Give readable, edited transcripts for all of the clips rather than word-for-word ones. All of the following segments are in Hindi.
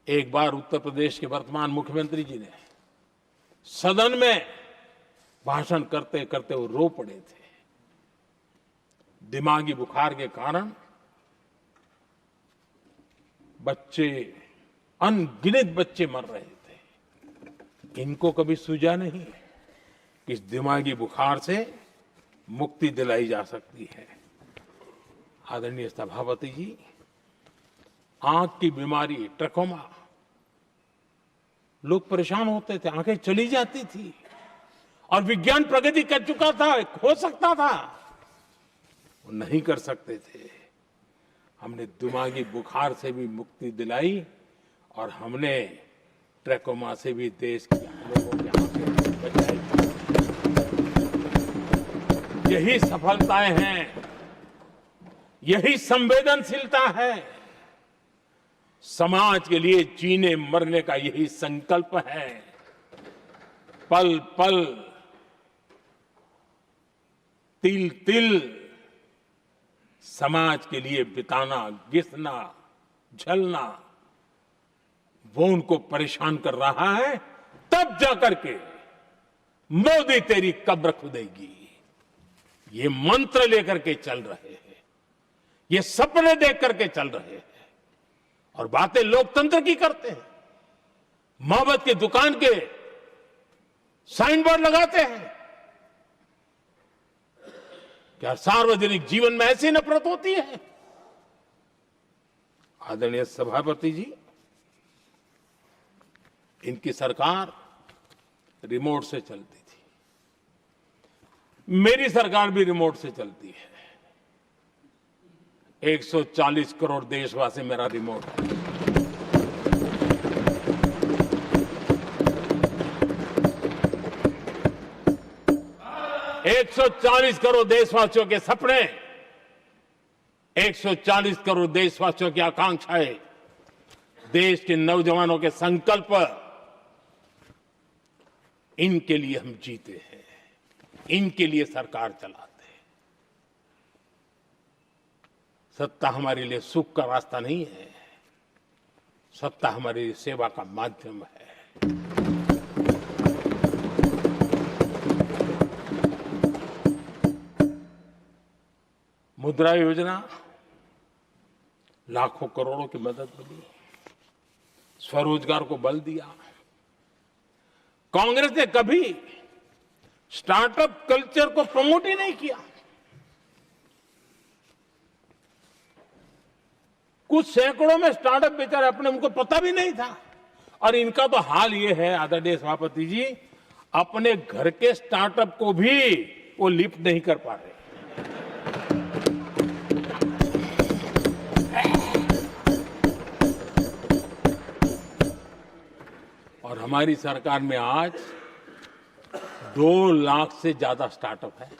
एक बार उत्तर प्रदेश के वर्तमान मुख्यमंत्री जी ने सदन में भाषण करते करते वो रो पड़े थे। दिमागी बुखार के कारण बच्चे, अनगिनत बच्चे मर रहे थे। इनको कभी सूझा नहीं कि इस दिमागी बुखार से मुक्ति दिलाई जा सकती है। आदरणीय सभापति जी, आंख की बीमारी ट्रकोमा, लोग परेशान होते थे, आंखें चली जाती थी और विज्ञान प्रगति कर चुका था, हो सकता था, वो नहीं कर सकते थे। हमने दिमागी बुखार से भी मुक्ति दिलाई और हमने ट्रकोमा से भी देश के लोगों की आंखें बचाई। यही सफलताएं हैं, यही संवेदनशीलता है। समाज के लिए जीने मरने का यही संकल्प है। पल पल, तिल तिल समाज के लिए बिताना, घिसना, झलना, वो उनको परेशान कर रहा है। तब जाकर के मोदी तेरी कब्र खुदेगी, ये मंत्र लेकर के चल रहे हैं, ये सपने देख करके चल रहे हैं और बातें लोकतंत्र की करते हैं। मोहब्बत की दुकान के साइन बोर्ड लगाते हैं। क्या सार्वजनिक जीवन में ऐसी नफरत होती है? आदरणीय सभापति जी, इनकी सरकार रिमोट से चलती थी, मेरी सरकार भी रिमोट से चलती है। 140 करोड़ देशवासी मेरा रिमोट है। एक 140 करोड़ देशवासियों के सपने, 140 करोड़ देशवासियों की आकांक्षाएं, देश के नौजवानों के संकल्प, इनके लिए हम जीते हैं, इनके लिए सरकार चलाते हैं। सत्ता हमारे लिए सुख का रास्ता नहीं है, सत्ता हमारे लिए सेवा का माध्यम है। मुद्रा योजना, लाखों करोड़ों की मदद मिली, स्वरोजगार को बल दिया। कांग्रेस ने कभी स्टार्टअप कल्चर को प्रमोट ही नहीं किया। कुछ सैकड़ों में स्टार्टअप बेचारे अपने, उनको पता भी नहीं था। और इनका तो हाल ये है आदरणीय सभापति जी, अपने घर के स्टार्टअप को भी वो लिफ्ट नहीं कर पा रहे। और हमारी सरकार में आज 2 लाख से ज्यादा स्टार्टअप है।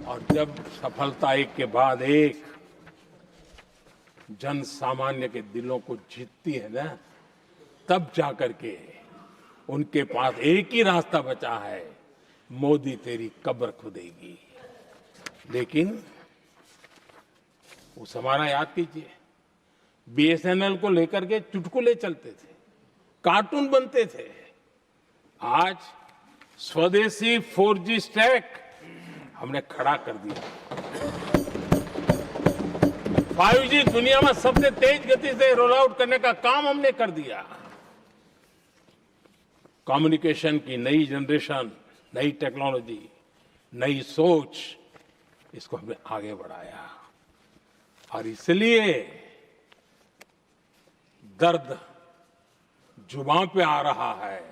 और जब सफलता एक के बाद एक जन सामान्य के दिलों को जीतती है ना, तब जाकर के उनके पास एक ही रास्ता बचा है, मोदी तेरी कब्र खुदेगी। लेकिन उस हमारा याद कीजिए, बीएसएनएल को लेकर के चुटकुले चलते थे, कार्टून बनते थे। आज स्वदेशी 4G स्टैक हमने खड़ा कर दिया। 5G दुनिया में सबसे तेज गति से रोल आउट करने का काम हमने कर दिया। कम्युनिकेशन की नई जनरेशन, नई टेक्नोलॉजी, नई सोच, इसको हमने आगे बढ़ाया। और इसलिए दर्द जुबान पे आ रहा है,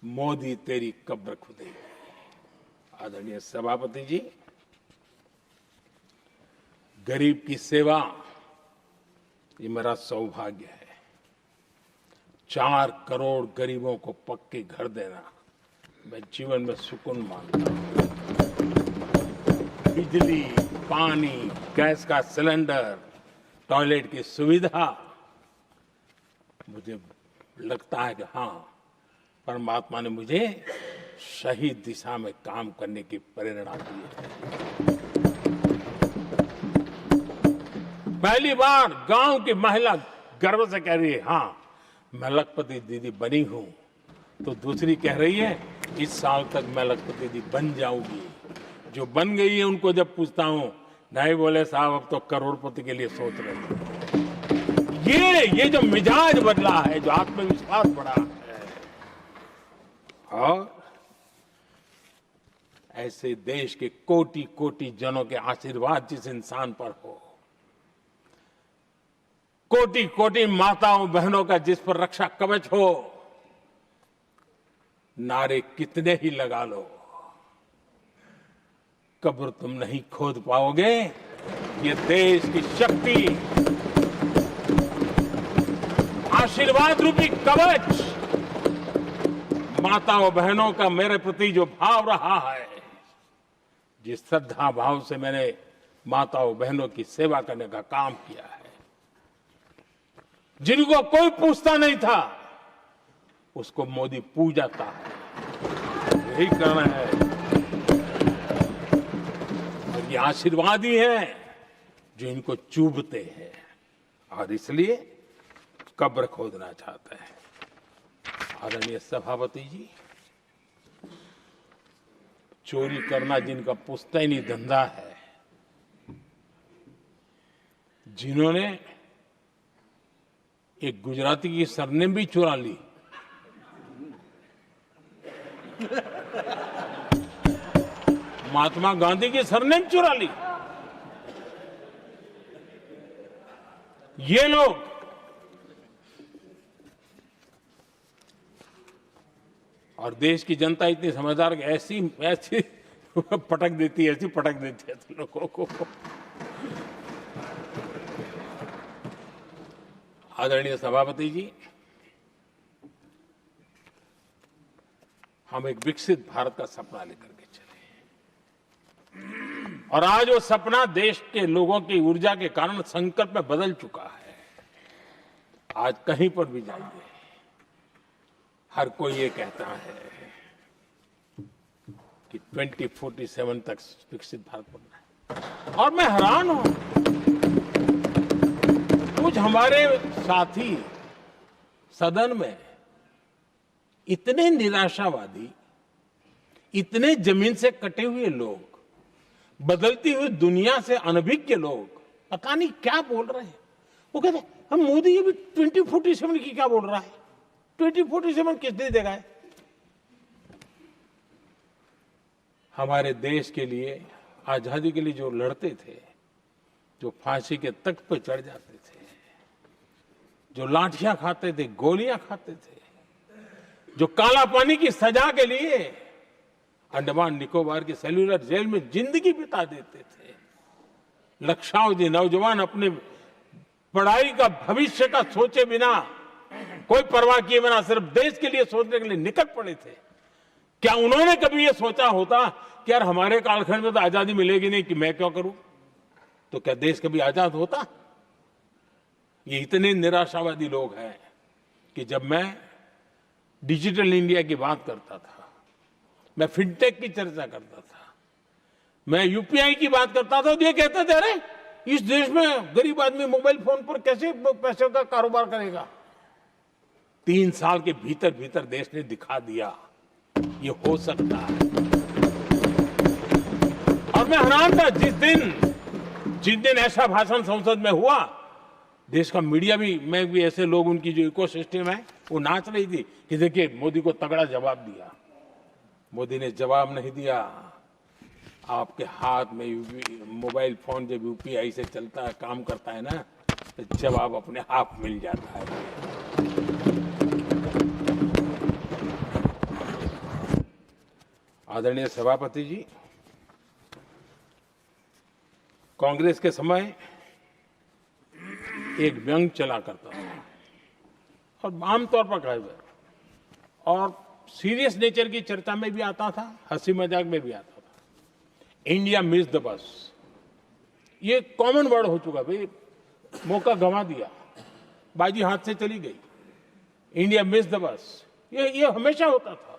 मोदी तेरी कब्र खुदेगी। आदरणीय सभापति जी, गरीब की सेवा ये मेरा सौभाग्य है। 4 करोड़ गरीबों को पक्के घर देना मैं जीवन में सुकून मानता हूं। बिजली, पानी, गैस का सिलेंडर, टॉयलेट की सुविधा, मुझे लगता है कि हाँ, परमात्मा ने मुझे सही दिशा में काम करने की प्रेरणा दी है। पहली बार गांव की महिला गर्व से कह रही है, हाँ मैं लखपति दीदी बनी हूं। तो दूसरी कह रही है, इस साल तक मैं लखपति दीदी बन जाऊंगी। जो बन गई है उनको जब पूछता हूं, नहीं बोले साहब अब तो करोड़पति के लिए सोच रहे हैं। ये जो मिजाज बदला है, जो आत्मविश्वास बढ़ा है, और ऐसे देश के कोटि कोटि जनों के आशीर्वाद जिस इंसान पर हो, कोटि कोटि माताओं बहनों का जिस पर रक्षा कवच हो, नारे कितने ही लगा लो, कब्र तुम नहीं खोद पाओगे। ये देश की शक्ति, आशीर्वाद रूपी कवच, माताओं बहनों का मेरे प्रति जो भाव रहा है, जिस श्रद्धा भाव से मैंने माताओं बहनों की सेवा करने का काम किया है, जिनको कोई पूछता नहीं था उसको मोदी पूजाता है। यही करना है, और ये आशीर्वाद ही है जो इनको चूभते हैं, और इसलिए कब्र खोदना चाहते हैं। आदरणीय सभापति जी, चोरी करना जिनका पुश्तैनी धंधा है, जिन्होंने एक गुजराती की सरनेम भी चुरा ली, महात्मा गांधी की सरनेम चुरा ली, ये लोग और देश की जनता इतनी समझदार कि ऐसी ऐसी पटक देती है, ऐसी पटक देती है तो लोगों को। आदरणीय सभापति जी, हम एक विकसित भारत का सपना लेकर के चले, और आज वो सपना देश के लोगों की ऊर्जा के कारण संकल्प में बदल चुका है। आज कहीं पर भी जाइए, हर कोई ये कहता है कि 2047 तक विकसित भारत बनना है, और मैं हैरान हूं, कुछ हमारे साथी सदन में इतने निराशावादी, इतने जमीन से कटे हुए लोग, बदलती हुई दुनिया से अनभिज्ञ लोग पता नहीं क्या बोल रहे हैं। वो कहते हैं हम मोदी ये भी 2047 की क्या बोल रहा है, 2047 किसने देगा है? हमारे देश के लिए, आजादी के लिए जो लड़ते थे, जो फांसी के तख्त पर चढ़ जाते थे, जो लाठियां खाते थे, गोलियां खाते थे, जो काला पानी की सजा के लिए अंडमान निकोबार की सेल्यूलर जेल में जिंदगी बिता देते थे, लक्षावधि नौजवान अपने पढ़ाई का भविष्य का सोचे बिना, कोई परवाह किए बिना सिर्फ देश के लिए सोचने के लिए निकल पड़े थे। क्या उन्होंने कभी ये सोचा होता कि यार हमारे कालखंड में तो आजादी मिलेगी नहीं, कि मैं क्यों करूं? तो क्या देश कभी आजाद होता? ये इतने निराशावादी लोग हैं कि जब मैं डिजिटल इंडिया की बात करता था, मैं फिनटेक की चर्चा करता था, मैं यूपीआई की बात करता था, तो ये कहते थे अरे इस देश में गरीब आदमी मोबाइल फोन पर कैसे पैसों का कारोबार करेगा? 3 साल के भीतर भीतर देश ने दिखा दिया ये हो सकता है। और मैं हैरान था जिस दिन ऐसा भाषण संसद में हुआ, देश का मीडिया भी, मैं भी, ऐसे लोग, उनकी जो इकोसिस्टम है वो नाच रही थी कि देखिए मोदी को तगड़ा जवाब दिया। मोदी ने जवाब नहीं दिया। आपके हाथ में मोबाइल फोन जब यूपीआई से चलता है, काम करता है ना, तो जवाब अपने आप मिल जाता है। आदरणीय सभापति जी, कांग्रेस के समय एक व्यंग चला करता था, और आमतौर पर कहा गया, और सीरियस नेचर की चर्चा में भी आता था, हंसी मजाक में भी आता था। इंडिया मिस द बस, ये कॉमन वर्ड हो चुका भाई, मौका गंवा दिया, बाजी हाथ से चली गई। इंडिया मिस द बस, ये हमेशा होता था।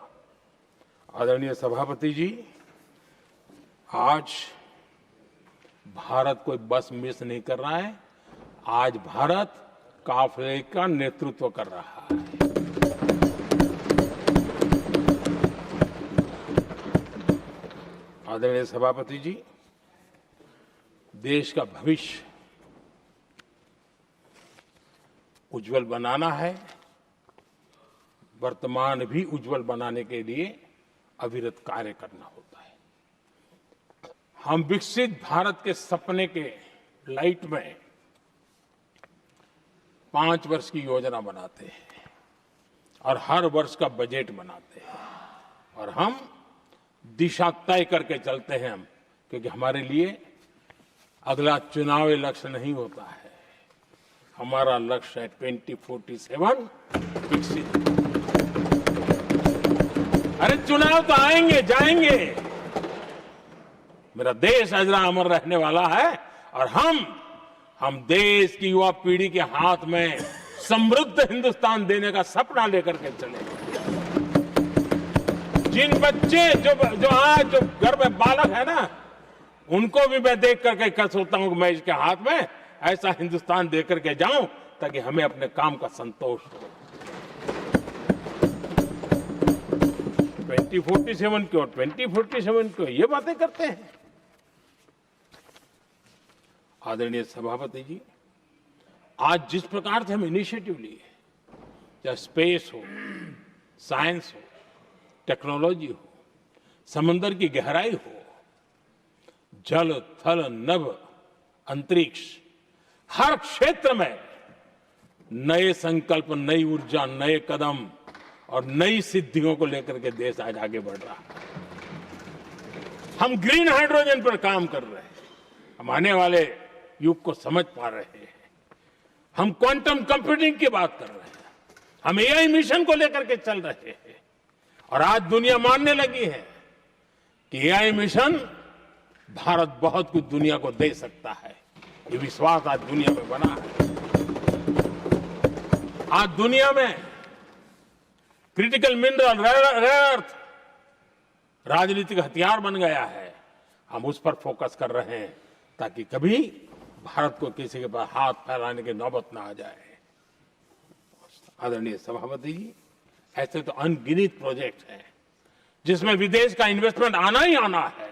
आदरणीय सभापति जी, आज भारत कोई बस मिस नहीं कर रहा है, आज भारत काफिले का नेतृत्व कर रहा है। आदरणीय सभापति जी, देश का भविष्य उज्जवल बनाना है, वर्तमान भी उज्जवल बनाने के लिए अविरत कार्य करना होता है। हम विकसित भारत के सपने के लाइट में 5 वर्ष की योजना बनाते हैं और हर वर्ष का बजट बनाते हैं और हम दिशा तय करके चलते हैं क्योंकि हमारे लिए अगला चुनावी लक्ष्य नहीं होता है। हमारा लक्ष्य है 2047 विकसित। अरे चुनाव तो आएंगे जाएंगे, मेरा देश अजरा अमर रहने वाला है और हम देश की युवा पीढ़ी के हाथ में समृद्ध हिंदुस्तान देने का सपना लेकर के चलेंगे। जिन बच्चे जो आज जो घर में बालक है ना, उनको भी मैं देख करके कह सोचता हूं कि मैं इसके हाथ में ऐसा हिंदुस्तान दे करके जाऊं ताकि हमें अपने काम का संतोष हो। 2047 क्यों 2047 क्यों ये बातें करते हैं। आदरणीय सभापति जी, आज जिस प्रकार से हम इनिशिएटिव लिए, चाहे स्पेस हो, साइंस हो, टेक्नोलॉजी हो, समंदर की गहराई हो, जल थल नभ अंतरिक्ष, हर क्षेत्र में नए संकल्प, नई ऊर्जा, नए कदम और नई सिद्धियों को लेकर के देश आज आगे बढ़ रहा है। हम ग्रीन हाइड्रोजन पर काम कर रहे हैं, हम आने वाले युग को समझ पा रहे हैं। हम क्वांटम कंप्यूटिंग की बात कर रहे हैं, हम एआई मिशन को लेकर के चल रहे हैं और आज दुनिया मानने लगी है कि एआई मिशन भारत बहुत कुछ दुनिया को दे सकता है। ये विश्वास आज दुनिया में बना है। आज दुनिया में क्रिटिकल मिनरल, रेयर अर्थ राजनीतिक हथियार बन गया है। हम उस पर फोकस कर रहे हैं ताकि कभी भारत को किसी के पास हाथ फैलाने की नौबत ना आ जाए। आदरणीय सभापति जी, ऐसे तो अनगिनत प्रोजेक्ट हैं जिसमें विदेश का इन्वेस्टमेंट आना ही आना है,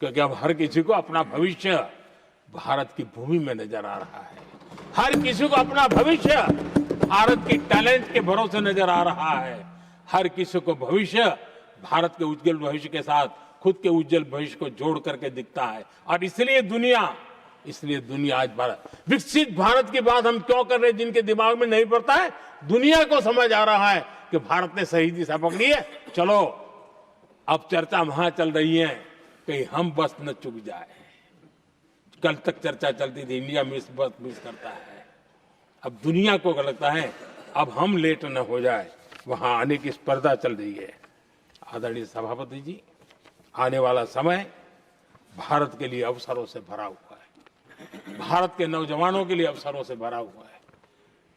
क्योंकि अब हर किसी को अपना भविष्य भारत की भूमि में नजर आ रहा है। हर किसी को अपना भविष्य भारत की टैलेंट के भरोसे नजर आ रहा है। हर किसी को भविष्य भारत के उज्जवल भविष्य के साथ खुद के उज्जवल भविष्य को जोड़ करके दिखता है। और इसलिए दुनिया आज भारत, विकसित भारत की बात हम क्यों कर रहे हैं, जिनके दिमाग में नहीं पड़ता है, दुनिया को समझ आ रहा है कि भारत ने सही दिशा पकड़ी है। चलो अब चर्चा वहां चल रही है कहीं हम बस न चुक जाए। कल तक चर्चा चलती थी इंडिया बस मिस करता है, अब दुनिया को लगता है अब हम लेट न हो जाए, वहां आने की स्पर्धा चल रही है। आदरणीय सभापति जी, आने वाला समय भारत के लिए अवसरों से भरा हुआ है, भारत के नौजवानों के लिए अवसरों से भरा हुआ है।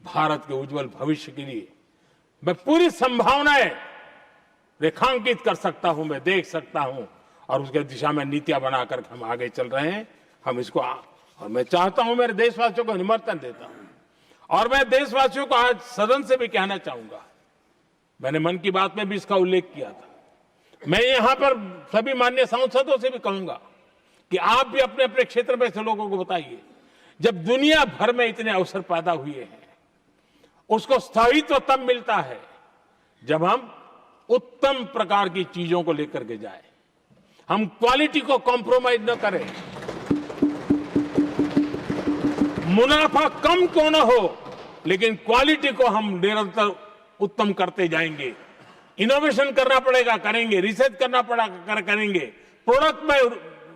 भारत के उज्जवल भविष्य के लिए मैं पूरी संभावनाएं रेखांकित कर सकता हूं, मैं देख सकता हूं और उसके दिशा में नीतियां बनाकर हम आगे चल रहे हैं। हम इसको और मैं चाहता हूं, मेरे देशवासियों को निमंत्रण देता हूं और मैं देशवासियों को आज सदन से भी कहना चाहूंगा, मैंने मन की बात में भी इसका उल्लेख किया था, मैं यहां पर सभी माननीय सांसदों से भी कहूंगा कि आप भी अपने अपने क्षेत्र में ऐसे लोगों को बताइए, जब दुनिया भर में इतने अवसर पैदा हुए हैं, उसको स्थायित्व तब मिलता है जब हम उत्तम प्रकार की चीजों को लेकर के जाए, हम क्वालिटी को कॉम्प्रोमाइज न करें। मुनाफा कम क्यों न हो, लेकिन क्वालिटी को हम निरंतर उत्तम करते जाएंगे। इनोवेशन करना पड़ेगा, करेंगे, रिसर्च करना पड़ेगा, करेंगे, प्रोडक्ट में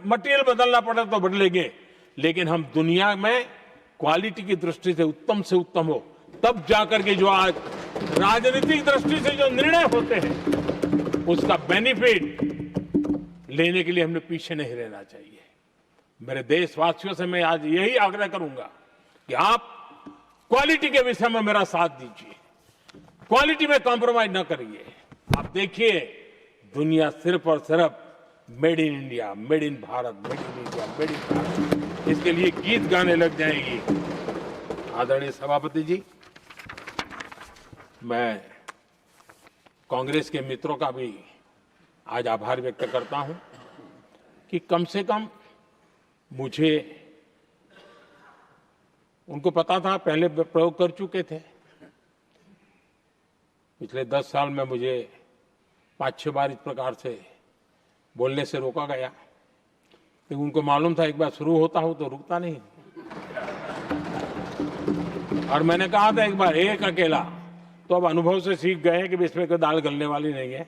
मटेरियल बदलना पड़े तो बदलेंगे, लेकिन हम दुनिया में क्वालिटी की दृष्टि से उत्तम हो, तब जाकर के जो आज राजनीतिक दृष्टि से जो निर्णय होते हैं उसका बेनिफिट लेने के लिए हमने पीछे नहीं रहना चाहिए। मेरे देशवासियों से मैं आज यही आग्रह करूंगा कि आप क्वालिटी के विषय में मेरा साथ दीजिए, क्वालिटी में कॉम्प्रोमाइज न करिए। आप देखिए, दुनिया सिर्फ और सिर्फ made in India, made in Bharat, made in India, made in Bharat, इसके लिए गीत गाने लग जाएगी। आदरणीय सभापति जी, मैं कांग्रेस के मित्रों का भी आज आभार व्यक्त करता हूं कि कम से कम मुझे, उनको पता था, पहले प्रयोग कर चुके थे। पिछले 10 साल में मुझे 5-6 बार इस प्रकार से बोलने से रोका गया, लेकिन उनको मालूम था एक बार शुरू होता हूं तो रुकता नहीं। और मैंने कहा था एक बार, एक अकेला, तो अब अनुभव से सीख गए हैं कि इसमें कोई दाल गलने वाली नहीं है,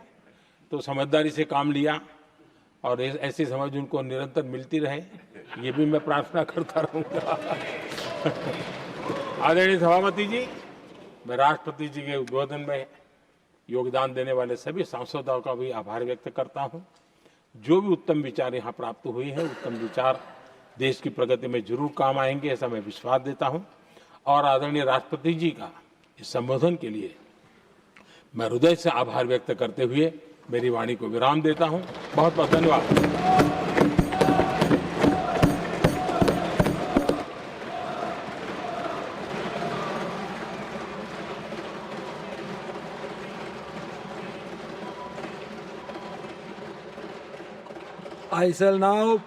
तो समझदारी से काम लिया और ऐसी समझ उनको निरंतर मिलती रहे, ये भी मैं प्रार्थना करता रहूंगा। आदरणीय सभापति जी, मैं राष्ट्रपति जी के उद्बोधन में योगदान देने वाले सभी सांसदों का भी आभार व्यक्त करता हूं। जो भी उत्तम विचार यहाँ प्राप्त हुए हैं, उत्तम विचार देश की प्रगति में जरूर काम आएंगे, ऐसा मैं विश्वास देता हूं। और आदरणीय राष्ट्रपति जी का इस संबोधन के लिए मैं हृदय से आभार व्यक्त करते हुए मेरी वाणी को विराम देता हूं। बहुत बहुत धन्यवाद। I shall now